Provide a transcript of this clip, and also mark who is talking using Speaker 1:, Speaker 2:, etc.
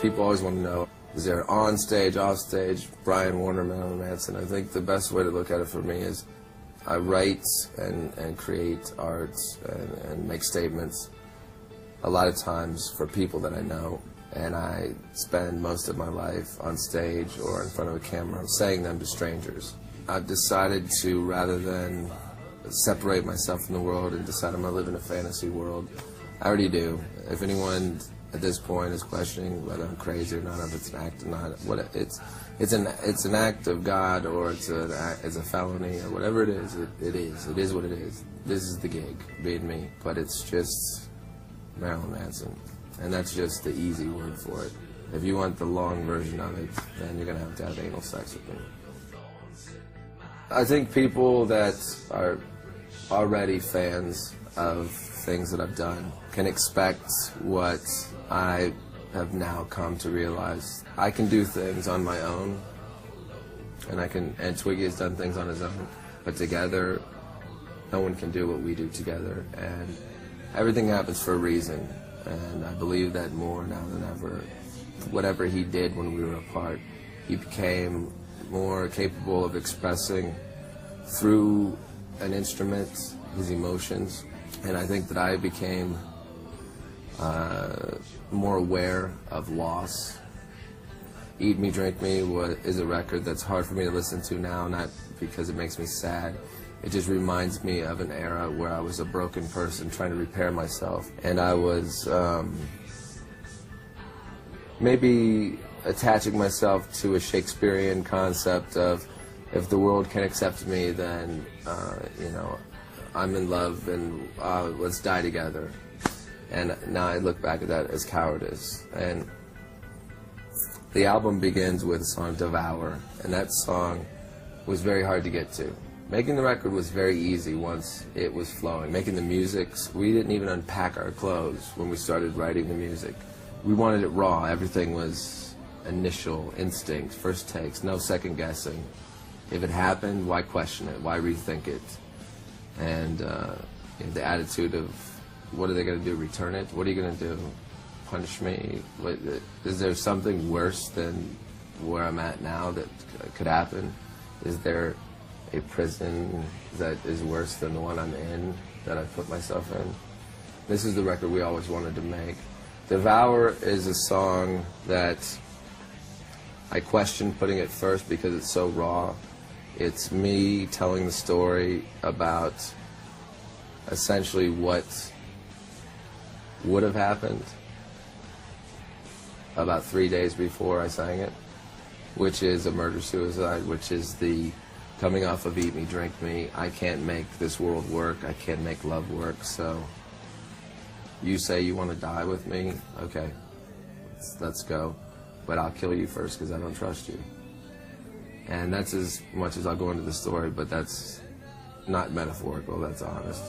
Speaker 1: People always want to know, is there on stage, off stage, Brian Warner, Marilyn Manson? I think the best way to look at it for me is I write and create art and make statements a lot of times for people that I know, and I spend most of my life on stage or in front of a camera saying them to strangers. I've decided to, rather than separate myself from the world and decide I'm going to live in a fantasy world, I already do. If anyone at this point is questioning whether I'm crazy or not, if it's an act or not, it's an act of God, or it's a felony, or whatever it is. It is what it is. This is the gig, being me, but it's just Marilyn Manson, and that's just the easy word for it. If you want the long version of it, then you're gonna have to have anal sex with me. I think people that are already fans of things that I've done can expect what I have now come to realize. I can do things on my own, and Twiggy has done things on his own, but together, no one can do what we do together, and everything happens for a reason, and I believe that more now than ever. Whatever he did when we were apart, he became more capable of expressing through an instrument his emotions, and I think that I became more aware of loss. Eat Me, Drink Me is a record that's hard for me to listen to now, not because it makes me sad. It just reminds me of an era where I was a broken person trying to repair myself, and I was maybe attaching myself to a Shakespearean concept of, if the world can accept me, then you know, I'm in love, and let's die together. And now I look back at that as cowardice. And the album begins with the song Devour, and that song was very hard to get to. Making the record was very easy once it was flowing. Making the music, we didn't even unpack our clothes when we started writing the music. We wanted it raw. Everything was initial instincts, first takes, no second guessing. If it happened, why question it? Why rethink it? And the attitude of, what are they going to do, return it? What are you going to do, punish me? Is there something worse than where I'm at now that could happen? Is there a prison that is worse than the one I'm in, that I put myself in? This is the record we always wanted to make. Devour is a song that I questioned putting it first because it's so raw. It's me telling the story about essentially what would have happened about 3 days before I sang it, which is a murder-suicide, which is the coming off of Eat Me, Drink Me. I can't make this world work. I can't make love work. So you say you want to die with me? Okay, let's go. But I'll kill you first because I don't trust you. And that's as much as I'll go into the story, but that's not metaphorical, that's honest.